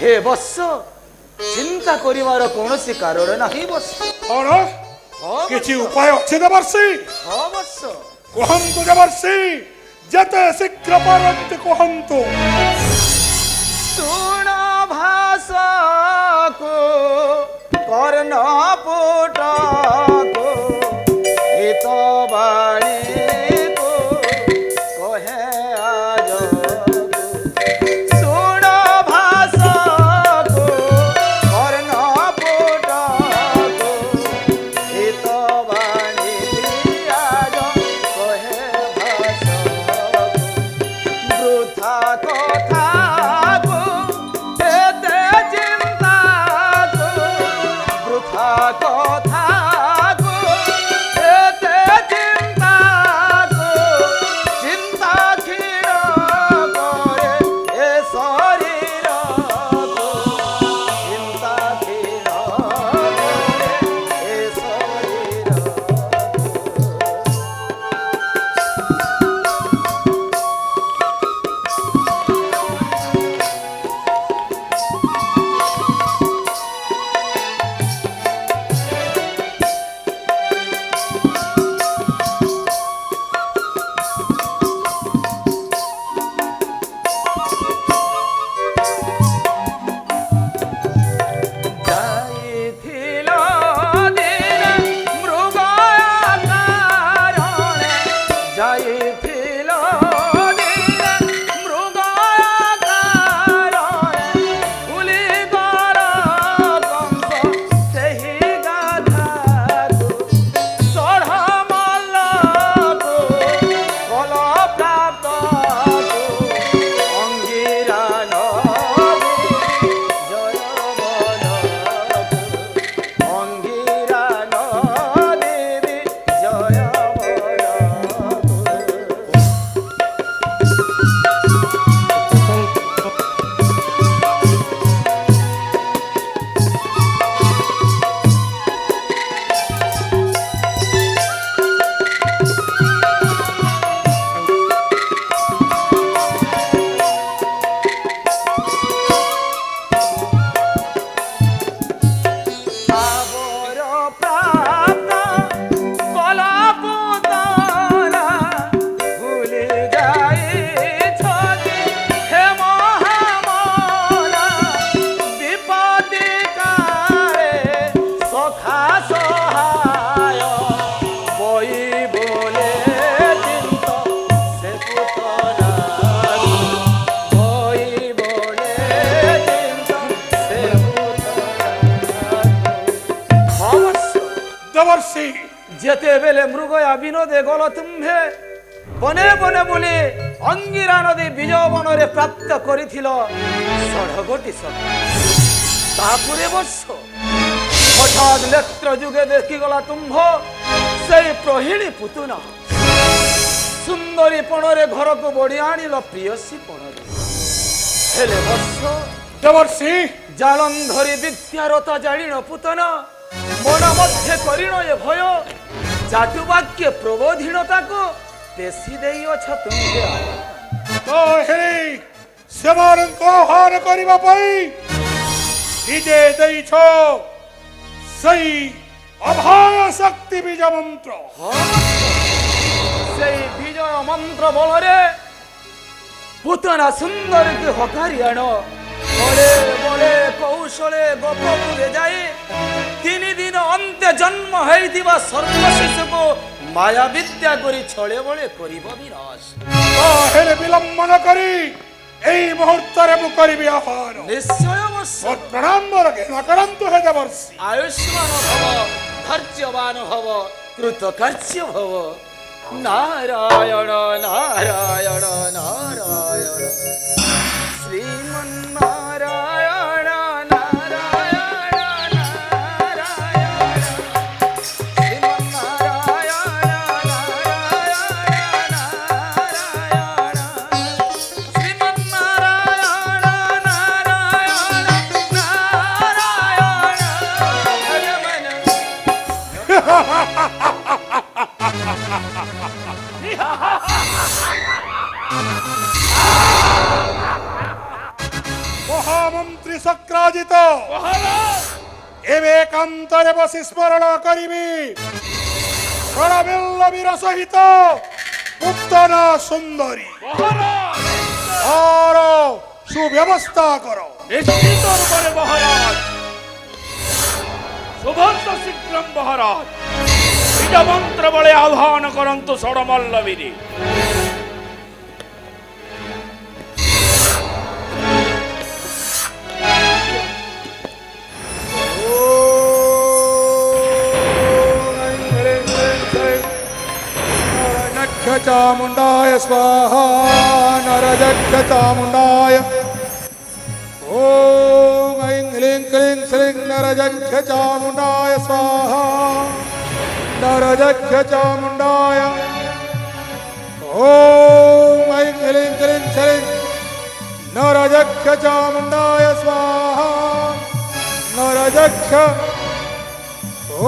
हे बत्स चिंता करिवार कोनोसी कारण नाही बत्स कौन हाँ किछि उपाय अच्छे देवर्षि हाँ बत्स कहंतु देवर्षि जते शीघ्र पारन्ति कहंतु सुन भाषा को कर्ण पुट को हित बाणी को कहे आज सुन भाषा को कर्ण पुट को हित बाणी आज कहे भाषा वृथा कथा কথা গো এতে চিন্তা গো চিন্তা ক্ষীণ করে এ শরীর গো চিন্তা ক্ষীণ করে এ শরীর যেতে বেলে মৃগয়া বিনোদে গল তুম্ভে বনে বনে বলে অঙ্গিরা নদী বিজয় বনরে প্রাপ্ত করিছিল ষড়গটি সব তাপুরে বর্ষ হঠাৎ নেত্র যুগে দেখিগলা তুম্ভ সেই প্রহিণী পুতুনা সুন্দরী পণরে ঘরକୁ বড়ি আনিল প্রিয়সী পণরে হেলে বর্ষ দেবর্ষি জালন্ধরি বিদ্যারতা জানিন পুতনা মন মধ্যে করিণ এ ভয় চাটু বাক্যে প্রবোধিনতাকে পেশি দেইଅଛ ତୁମେ তো হে সেমানଙ୍କ আহার করিবা পাই নিজে দেইছ সেই অভয় শক্তি বীজ মন্ত্র সেই বিজয় মন্ত্র বলরে পুতনা সুন্দরকে হকারি আণ বলে বলে কৌশলে গোপপুরে যাই 3 দিন অন্তে জন্ম হইতিবা সর্বশিশুকে মায়া বিদ্যা করি ছলে বলে করিব বিনাশ হেলে বিলম্বন করি এই মুহূর্তরে মু করিবি আহার নিশ্চয় অবশ্য প্রণাম্বর ঘেন করন্তু হে দেবর্ষি আয়ুষ্মান ভব ধৈর্যবান ভব কৃতকার্য ভব নারায়ণ নারায়ণ নারায়ণ শ্রীমন্নারায়ণ নারায়ণ নারায়ণ শ্রীমন্নারায়ণ নারায়ণ নারায়ণ শ্রীমন্নারায়ণ নারায়ণ মহামন্ত্রী চক্রাজিত মহারাজ এবে একান্তরে বসি স্মরণ করিবি সরবল্লবীর সহিত পুত্তনা সুন্দরী মহারাজ আর সুব্যবস্থা করো। নিশ্চিত রূপে মহারাজ শুভন্ত শীঘ্রম মহারাজ বীজ মন্ত্র বলে আহ্বান করন্তু ষড়মল্লবীরে चामुंडाय स्वाहा नरजक्ष चामुंडाय ओम ऐं ह्रीं क्लीं श्रीं नरजक्ष चामुंडाय स्वाहा नरजक्ष चामुंडाय ओम ऐं ह्रीं क्लीं श्रीं नरजक्ष चामुंडाय स्वाहा नरजक्ष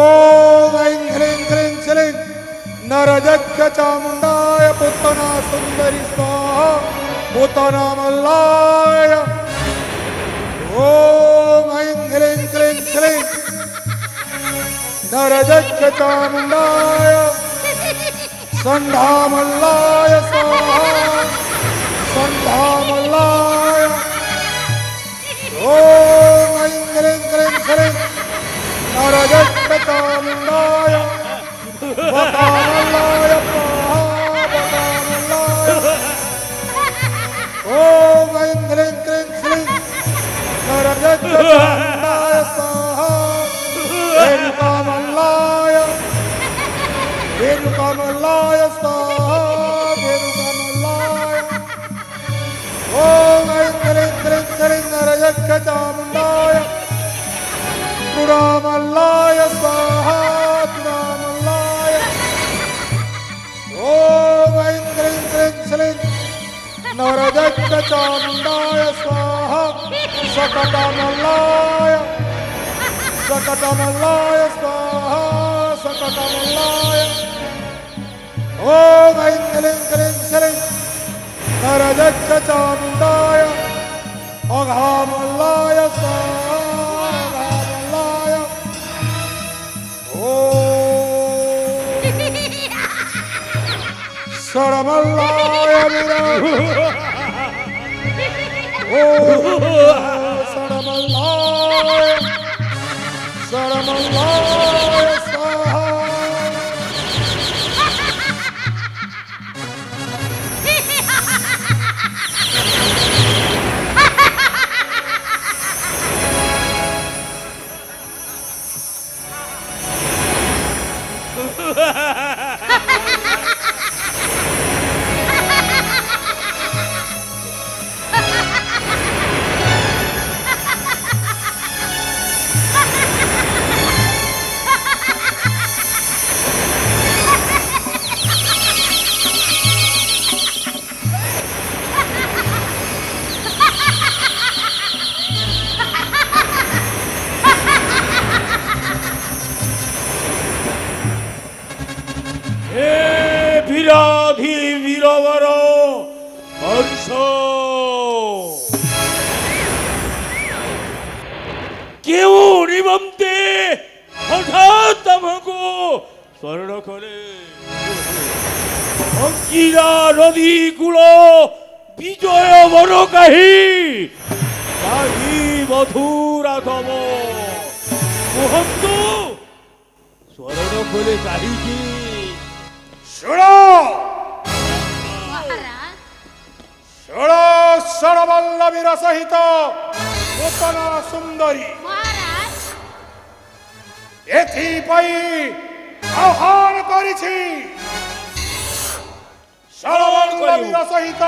ओम ऐं ह्रीं क्लीं श्रीं नरजक्ष चामुंडाय पुत्तना सुंदरी स्वाहा पुत्तना मल्लाय ओम ऐं ह्रीं क्लीं श्रीं नरजक्ष चामुंडाय संधामल्लाय स्वाहा संधामल्लाय ओम ऐं ह्रीं क्लीं श्रीं नरजक्ष चामुंडाय बकामल्लाय स्वाहा बकामल्लाय ओम ऐं ह्रीं क्लीं श्रीं नरजक्ष चामुंडाय स्वाहा वेणुकामल्लाय वेणुकामल्लाय स्वाहा वेणुकामल्लाय ओम ऐं ह्रीं क्लीं श्रीं नरजक्ष चामुंडाय तुडामल्लाय स्वाहा तुडामल्लाय ओम ऐं ह्रीं क्लीं श्रीं नरजक्ष चामुंडाय स्वाहा सकटमल्लाय सकटमल्लाय स्वाहा सकटमल्लाय ओम ऐं ह्रीं क्लीं श्रीं नरजक्ष चामुंडाय अघामल्लाय स्वाहा अघामल्लाय ओम सरमल्लाय ओम सरमल्लाय सरमल्लाय स्वाहा হে বিরাধি বীরবর হংস কেউ নিবন্তে হঠাৎ আমাকে স্মরণ করে অঙ্কিরা নদী কূল বিজয় বনকাহি কাহি মধুরা তম কুহন্তু স্মরণ করে কাহিকি শুনো মহারাজ শুনো সরবল্লবীর সহিত পুত্তনা সুন্দরী মহারাজ এথিপাই আহ্বান করেছি সরবল্লবীর সহিত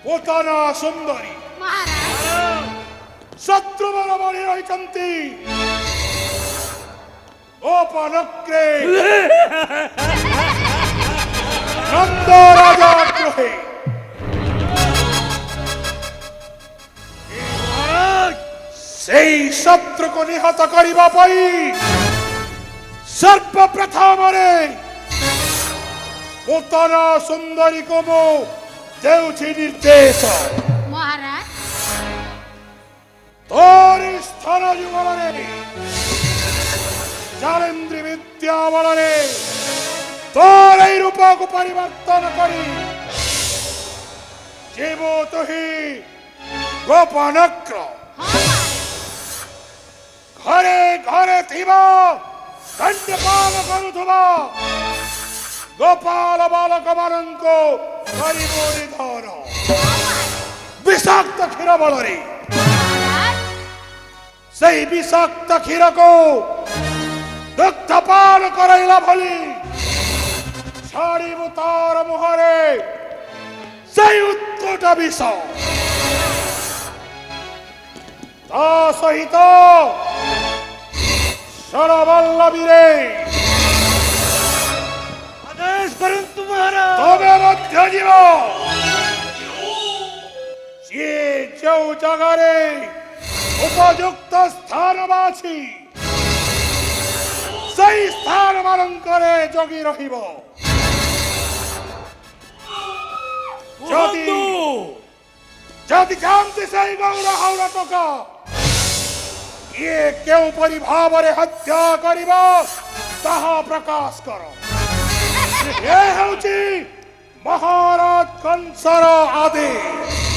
পুত্তনা সুন্দরী মহারাজ শত্রুবল বলি রহিଛନ୍ତି গোপনক্রে নন্দ রাজা গৃহে সেই শত্রুকে নিহত করিবা পাই সর্বপ্রথমরে পুত্তনা সুন্দরী কো দেউছি নির্দেশ মহারাজ তোর স্থান যুগলরে জালেন্দ্রী বিদ্যা বলরে তোর এই রূপক পরিবর্তন করি জীব তুহি গোপনক্র ঘরে ঘরে থিবা দণ্ডপাল করুথবা গোপাল বালক ମାନଙ୍କ କରିବ ନିଧନ বিষাক্ত କ୍ଷୀର ବଳରେ সেই বিষাক্ত କ୍ଷୀରକୁ ଦୁଗ୍ଧପାନ କରାଇଲା ଭଳି ଛାଡ଼ିବୁ ତାର ମୁହଁରେ সেই ଉତ୍କଟ ବିଷ ତା ସହିତ ଷଡ଼ବଲ୍ଲଭୀରେ আদেশ করুন তোমারা তবে মধ্য জীব ସିଏ ଯେଉଁ ଜାଗାରେ ଉପଯୁକ୍ତ ସ୍ଥାନ ବାଛି সেই ସ୍ଥାନ ମାନଙ୍କରେ ଜଗି ରହିବ ଯଦି ଯଦି ଯାଆନ୍ତି ସେଇ ଗୌର ହାଉଳ ଟୋକା କିଏ କେଉଁପରି ଭାବରେ ହତ୍ୟା କରିବ ତାହା ପ୍ରକାଶ କର ଏ ହେଉଛି ମହାରାଜ କଂସର ଆଦେଶ